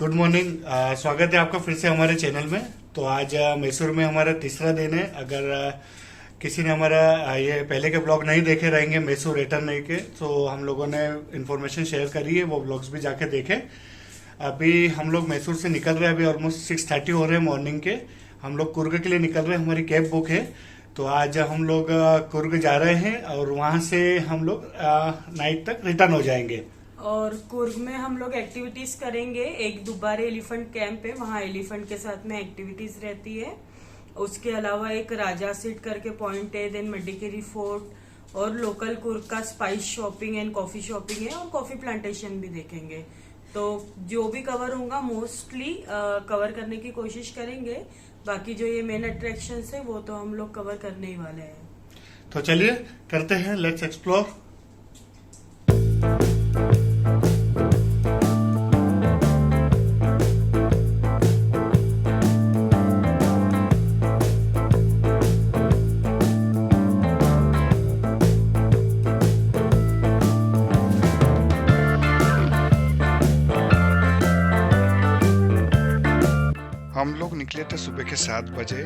Good morning. स्वागत है आपका फिर से हमारे चैनल में। तो आज मैसूर में हमारा तीसरा दिन है। अगर किसी ने हमारा ये पहले के ब्लॉग नहीं देखे रहेंगे मैसूर रिटर्न नहीं के, तो हम लोगों ने इन्फॉर्मेशन शेयर करी है, वो ब्लॉग्स भी जाके देखें। अभी हम लोग मैसूर से निकल रहे हैं, अभी ऑलमोस्ट 6:30 हो रहे हैं मॉर्निंग के। हम लोग कुर्ग के लिए निकल रहे हैं, हमारी कैब बुक है। तो आज हम लोग कुर्ग जा रहे हैं और वहाँ से हम लोग नाइट तक रिटर्न हो जाएंगे। और कुर्ग में हम लोग एक्टिविटीज करेंगे। एक दुबारे एलिफेंट कैंप है, वहाँ एलिफेंट के साथ में एक्टिविटीज रहती है। उसके अलावा एक राजा सीट करके पॉइंट है, देन मडिकेरी फोर्ट और लोकल कुर्ग का spice shopping and coffee shopping है, और कॉफी प्लांटेशन भी देखेंगे। तो जो भी कवर होगा मोस्टली कवर करने की कोशिश करेंगे। बाकी जो ये मेन अट्रैक्शंस है वो तो हम लोग कवर करने ही वाले हैं। तो चलिए करते हैं, लेट्स एक्सप्लोर। हम लोग निकले थे सुबह के 7 बजे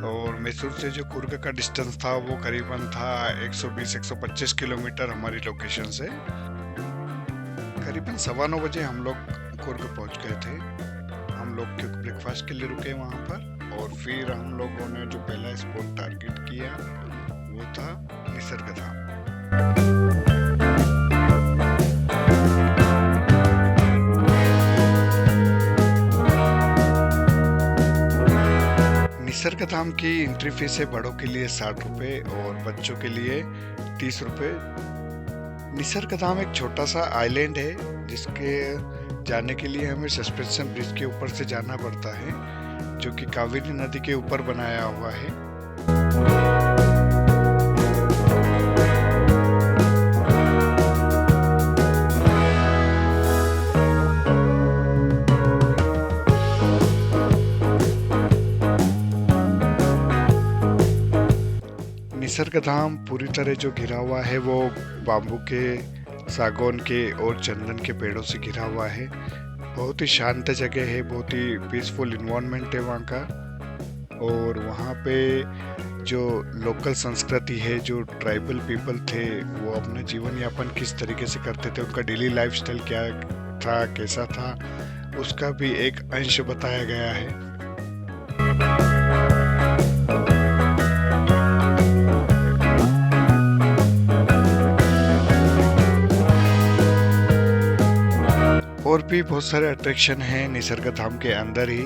और मैसूर से जो कुर्ग का डिस्टेंस था वो करीबन था 120-125 किलोमीटर हमारी लोकेशन से। करीबन 9:15 बजे हम लोग कुर्ग पहुंच गए थे। हम लोग ब्रेकफास्ट के लिए रुके वहां पर और फिर हम लोगों ने जो पहला स्पॉट टारगेट किया वो था निसर्गधाम। निसर्गधाम की एंट्री फीस है बड़ों के लिए 60 रुपये और बच्चों के लिए 30 रुपये। निसर्गधाम एक छोटा सा आइलैंड है जिसके जाने के लिए हमें सस्पेंशन ब्रिज के ऊपर से जाना पड़ता है, जो कि कावेरी नदी के ऊपर बनाया हुआ है। निसर्गधाम पूरी तरह जो घिरा हुआ है वो बाम्बू के, सागौन के और चंदन के पेड़ों से घिरा हुआ है। बहुत ही शांत जगह है, बहुत ही पीसफुल इन्वायरमेंट है वहाँ का। और वहाँ पे जो लोकल संस्कृति है, जो ट्राइबल पीपल थे वो अपना जीवन यापन किस तरीके से करते थे, उनका डेली लाइफस्टाइल क्या था, कैसा था, उसका भी एक अंश बताया गया है। और भी बहुत सारे अट्रैक्शन हैं निसर्गधाम के अंदर ही,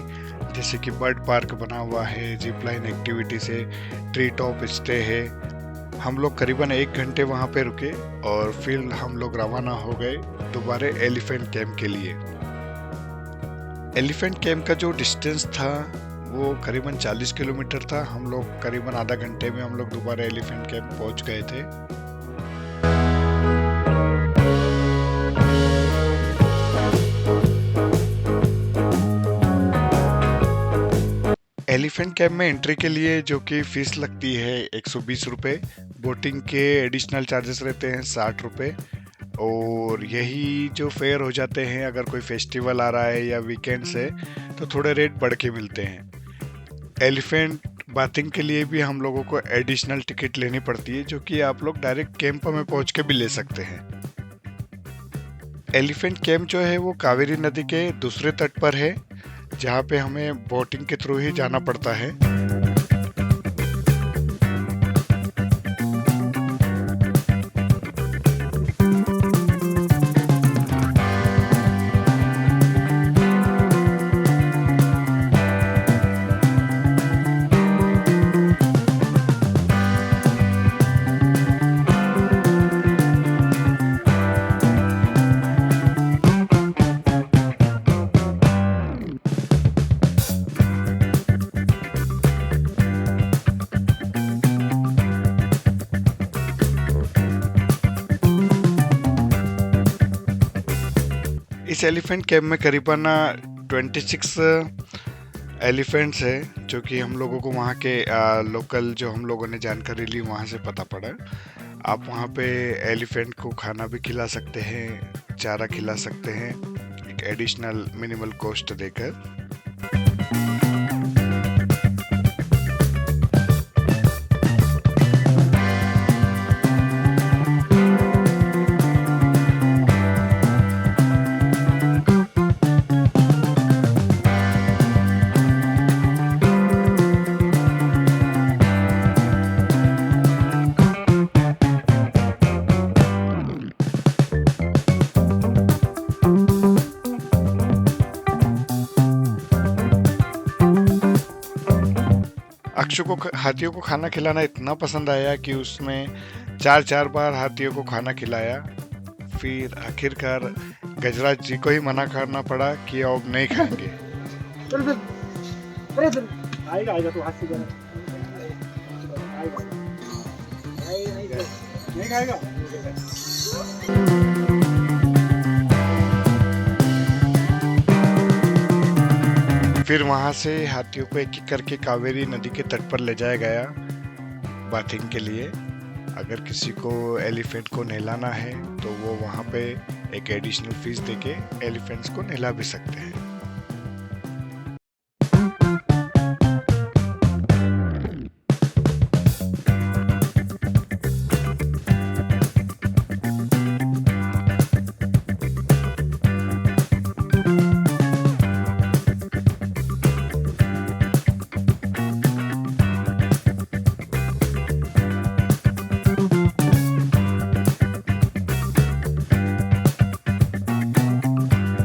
जैसे कि बर्ड पार्क बना हुआ है, जिप लाइन एक्टिविटीज है, ट्री टॉप स्टे है। हम लोग करीबन 1 घंटे वहाँ पे रुके और फिर हम लोग रवाना हो गए दोबारा एलिफेंट कैंप के लिए। एलिफेंट कैंप का जो डिस्टेंस था वो करीबन 40 किलोमीटर था। हम लोग करीबन आधा घंटे में हम लोग दोबारा एलिफेंट कैंप पहुँच गए थे। एलिफेंट कैंप में एंट्री के लिए जो कि फीस लगती है 120 रुपये, बोटिंग के एडिशनल चार्जेस रहते हैं 60 रुपये, और यही जो फेयर हो जाते हैं अगर कोई फेस्टिवल आ रहा है या वीकेंड्स है तो थोड़े रेट बढ़ के मिलते हैं। एलिफेंट बाथिंग के लिए भी हम लोगों को एडिशनल टिकट लेनी पड़ती है, जो कि आप लोग डायरेक्ट कैंप में पहुंच के भी ले सकते हैं। एलिफेंट कैंप जो है वो कावेरी नदी के दूसरे तट पर है, जहाँ पे हमें बोटिंग के थ्रू ही जाना पड़ता है। इस एलिफेंट कैंप में करीबन 26 एलिफेंट्स है, जो कि हम लोगों को वहाँ के लोकल जो हम लोगों ने जानकारी ली वहाँ से पता पड़ा। आप वहाँ पे एलिफेंट को खाना भी खिला सकते हैं, चारा खिला सकते हैं, एक एडिशनल मिनिमल कॉस्ट देकर। अक्षु को हाथियों को खाना खिलाना इतना पसंद आया कि उसने 4 बार हाथियों को खाना खिलाया। फिर आखिरकार गजराज जी को ही मना करना पड़ा कि अब नहीं खाएंगे। आएगा आएगा तू हाथ से नहीं खाएगा। फिर वहां से हाथियों को एक एक करके कावेरी नदी के तट पर ले जाया गया बाथिंग के लिए। अगर किसी को एलिफेंट को नहलाना है तो वो वहां पे एक एडिशनल फीस देके एलिफेंट्स को नहला भी सकते हैं।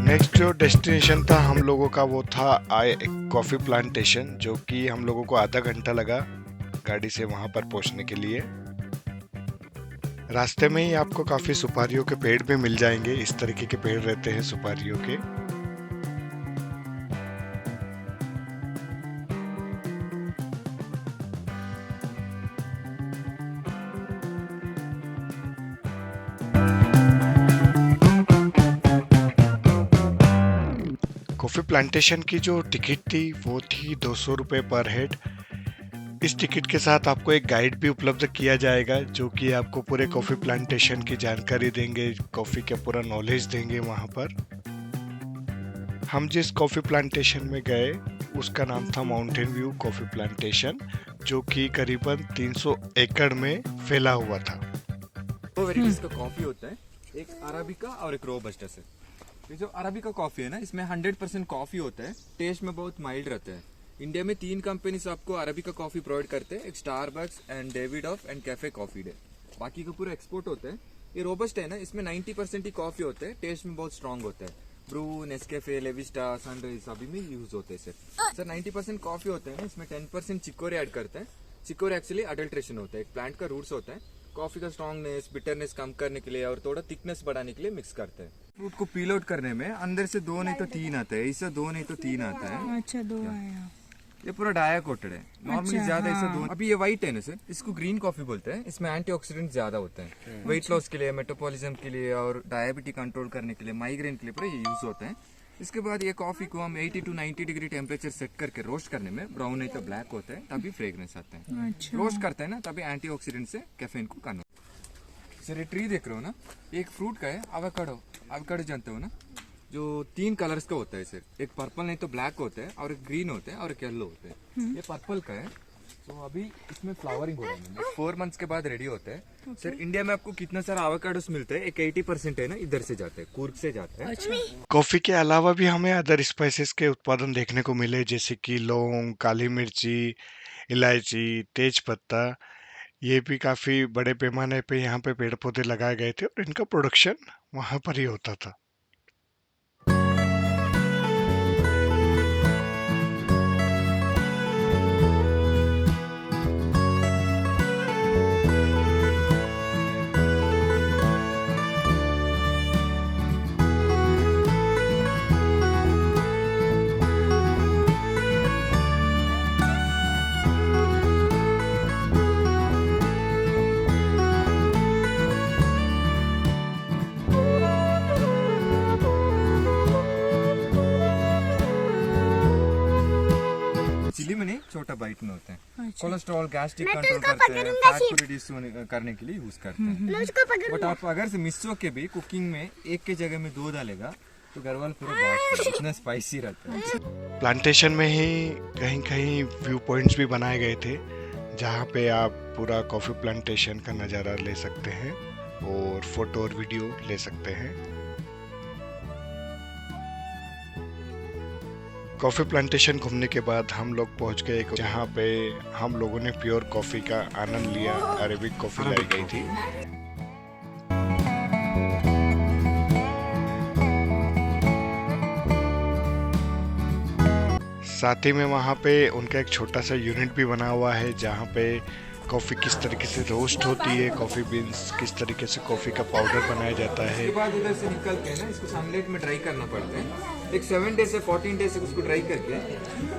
नेक्स्ट जो डेस्टिनेशन था हम लोगों का वो था कॉफी प्लांटेशन, जो कि हम लोगों को आधा घंटा लगा गाड़ी से वहां पर पहुंचने के लिए। रास्ते में ही आपको काफी सुपारियों के पेड़ भी मिल जाएंगे। इस तरीके के पेड़ रहते हैं सुपारियों के। कॉफी प्लांटेशन की जो टिकट थी वो थी 200 रुपये पर हेड। इस टिकट के साथ आपको एक गाइड भी उपलब्ध किया जाएगा जो कि आपको पूरे कॉफी प्लांटेशन की जानकारी देंगे, कॉफी का पूरा नॉलेज देंगे वहां पर। हम जिस कॉफी प्लांटेशन में गए उसका नाम था माउंटेन व्यू कॉफी प्लांटेशन, जो कि करीबन 300 एकड़ में फैला हुआ था। दो वेराइटीज का कॉफी होता है, एक अराबिका और एक रोबस्टा से। ये जो अराबिका कॉफी है ना, इसमें 100% कॉफी होता है, टेस्ट में बहुत माइल्ड रहता है। इंडिया में 3 कंपनीज आपको अराबिका कॉफी प्रोवाइड करते हैं, एक Starbucks and Davidoff and cafe coffee day. बाकी का पूरा एक्सपोर्ट होता है। ये रोबस्ट है ना, इसमें 90% ही कॉफी होता है, टेस्ट में बहुत स्ट्रांग होता है। ब्रू, नेस्कैफे, लेविस्टा, सनराइज सभी में यूज होते हैं सर। 90% कॉफी होता है ना, इसमें 10% चिकोरी ऐड करते हैं। चिकोरी एक्चुअली अडल्ट्रेशन होता है, एक प्लांट का रूट्स होता है। कॉफी का स्ट्रांगनेस, बिटरनेस कम करने के लिए और थोड़ा थिकनेस बढ़ाने के लिए मिक्स करते हैं। फ्रूट को पील आउट करने में अंदर से 2 नहीं तो 3 आता है, इससे 2 नहीं तो 3 आता है। अच्छा, 2 आया। ये पूरा डाया कोटेड है, नॉर्मली ज्यादा ऐसा 2। अभी ये व्हाइट है ना सर, इसको ग्रीन कॉफी बोलते हैं। इसमें एंटीऑक्सीडेंट ज्यादा होते हैं, वेट लॉस के लिए, मेटाबॉलिज्म के लिए और डायबिटीज कंट्रोल करने के लिए, माइग्रेन के लिए पूरा ये यूज होता है। इसके बाद ये कॉफी को हम 80 to 90 डिग्री टेम्परेचर सेट करके रोस्ट करने में, ब्राउन नहीं तो ब्लैक होता है, तभी फ्रेग्रेंस आता है। रोस्ट करते हैं ना तभी एंटीऑक्सीडेंट से कैफीन को कन्वर्ट। सर ये ट्री देख रहे हो ना, एक फ्रूट का है, एवोकाडो। एवोकाडो जानते हो ना, जो 3 कलर्स का होता है सर, एक पर्पल नहीं तो ब्लैक होता है और एक ग्रीन होता है और एक येलो होता है। ये पर्पल का है। तो अभी इसमें फ्लावरिंग हो रहा है, 4 मंथ्स के बाद रेडी होता है। सर इंडिया में आपको कितना सारा एवोकाडोस मिलता है, एक 80% है ना इधर से जाता है, कुर्ग से जाता है। कॉफी के अलावा भी हमें अदर स्पाइसेस के उत्पादन देखने को मिले, जैसे कि लौंग, काली मिर्ची, इलायची, तेज पत्ता। ये भी काफी बड़े पैमाने पे यहाँ पे पेड़ पौधे लगाए गए थे और इनका प्रोडक्शन वहां पर ही होता था। चिली में नहीं, छोटा बाइट में होते हैं। कोलेस्ट्रॉल, गैस्ट्रिक कंट्रोल करते हैं, फैट को रिड्यूस करने के लिए यूज करते हैं। बट आप अगर से मिक्स के भी कुकिंग में 1 के जगह में 2 डालेगा तो घर वाले पूरा भागते हैं, इतना स्पाइसी रहता है। प्लांटेशन में ही कहीं कहीं व्यू पॉइंट्स भी बनाए गए थे जहाँ पे आप पूरा कॉफ़ी प्लांटेशन का नज़ारा ले सकते हैं और फोटो और वीडियो ले सकते हैं। कॉफ़ी प्लांटेशन घूमने के बाद हम लोग पहुंच गए जहाँ पे हम लोगों ने प्योर कॉफ़ी का आनंद लिया। अरेबिक कॉफ़ी लाई गई थी। साथ ही में वहाँ पे उनका एक छोटा सा यूनिट भी बना हुआ है जहाँ पे कॉफ़ी किस तरीके से रोस्ट होती है, कॉफ़ी बीन्स किस तरीके से कॉफ़ी का पाउडर बनाया जाता है। उसके बाद उधर से निकल के ना इसको सनलाइट में ड्राई करना पड़ता है। एक 7 डेज से 14 डेज से उसको ड्राई करके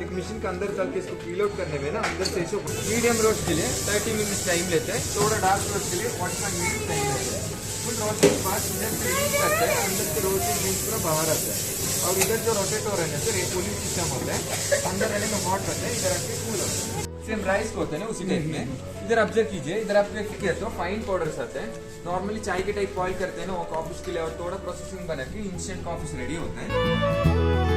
एक मशीन के अंदर चल के इसको पील आउट करने में ना अंदर से इसको मीडियम रोस्ट के लिए 30 मिनट टाइम लेते हैं, थोड़ा डार्क रोस्ट के लिए 45 मिनट टाइम लेते हैं। फुल रोस्ट के बाद इधर से रिलीज करते हैं, अंदर से रोस्टेड बीन्स पूरा बाहर आता है और इधर जो रोटेट हो रहा है सर ये कूलिंग सिस्टम होता है, अंदर रहने में हॉट रहता है, इधर आके कूल होता है। सेम राइस को होता है ना उसी टाइप में। इधर ऑब्जर्व कीजिए, इधर आप किया तो फाइन पाउडर्स आते हैं। नॉर्मली चाय के टाइप बॉईल करते हैं ना वो कॉफी के लिए, और थोड़ा प्रोसेसिंग बना के इंस्टेंट कॉफी रेडी होता है।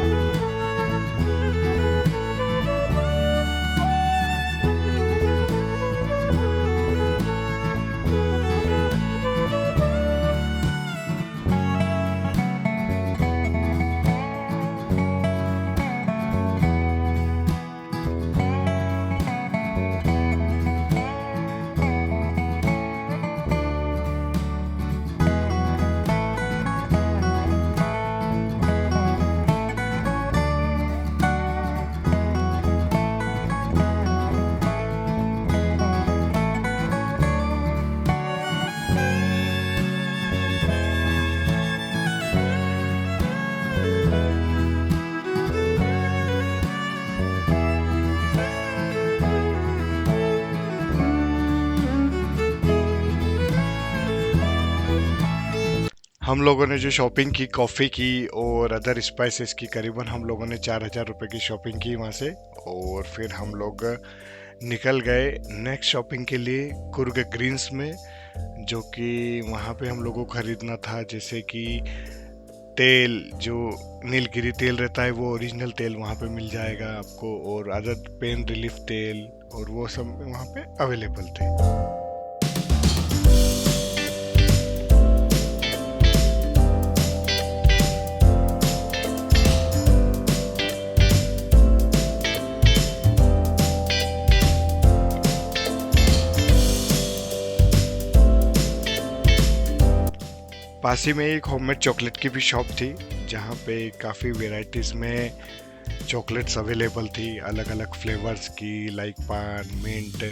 हम लोगों ने जो शॉपिंग की कॉफ़ी की और अदर स्पाइसेस की, करीबन हम लोगों ने 4000 रुपये की शॉपिंग की वहाँ से। और फिर हम लोग निकल गए नेक्स्ट शॉपिंग के लिए कुर्ग ग्रीन्स में, जो कि वहाँ पे हम लोगों को ख़रीदना था। जैसे कि तेल, जो नीलगिरी तेल रहता है वो ओरिजिनल तेल वहाँ पे मिल जाएगा आपको, और अदर पेन रिलीफ तेल, और वो सब वहाँ पे अवेलेबल थे। पास ही में एक होममेड चॉकलेट की भी शॉप थी जहाँ पे काफ़ी वेराइटीज़ में चॉकलेट्स अवेलेबल थी, अलग अलग फ्लेवर्स की, लाइक पान, मिंट।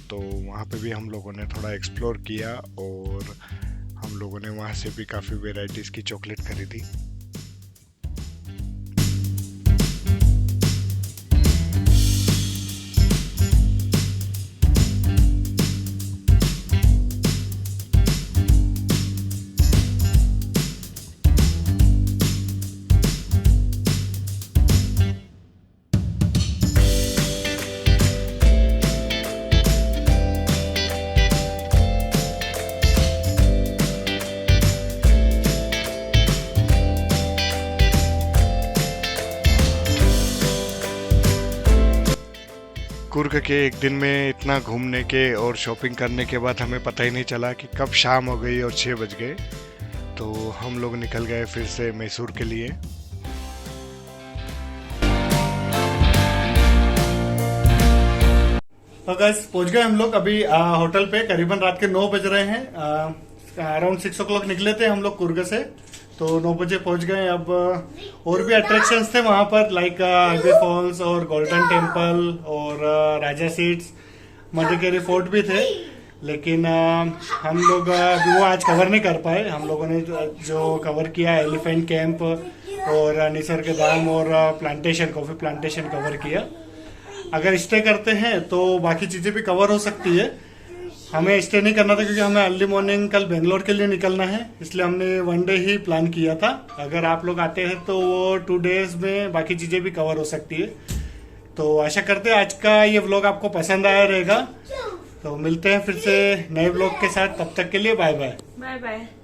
तो वहाँ पे भी हम लोगों ने थोड़ा एक्सप्लोर किया और हम लोगों ने वहाँ से भी काफ़ी वेराइटीज़ की चॉकलेट खरीदी। कुर्ग के एक दिन में इतना घूमने के और शॉपिंग करने के बाद हमें पता ही नहीं चला कि कब शाम हो गई और 6 बज गए। तो हम लोग निकल गए फिर से मैसूर के लिए। तो गाइस पहुंच गए हम लोग अभी होटल पे। करीबन रात के 9 बज रहे हैं। अराउंड 6 o'clock निकले थे हम लोग कुर्ग से, तो 9 बजे पहुंच गए। अब और भी अट्रैक्शंस थे वहां पर, लाइक हल्दी फॉल्स और गोल्डन टेम्पल और राजा सीट्स, मडिकेरी फोर्ट भी थे। लेकिन हम लोग वो आज कवर नहीं कर पाए। हम लोगों ने जो कवर किया एलिफेंट कैंप और निसर्ग धाम और प्लांटेशन, कॉफी प्लांटेशन कवर किया। अगर स्टे करते हैं तो बाकी चीजें भी कवर हो सकती है। हमें स्टे नहीं करना था क्योंकि हमें अर्ली मॉर्निंग कल बेंगलोर के लिए निकलना है, इसलिए हमने 1 डे ही प्लान किया था। अगर आप लोग आते हैं तो वो 2 days में बाकी चीजें भी कवर हो सकती है। तो आशा करते हैं आज का ये व्लॉग आपको पसंद आया रहेगा। तो मिलते हैं फिर से नए व्लॉग के साथ, तब तक के लिए बाय बाय। Bye bye.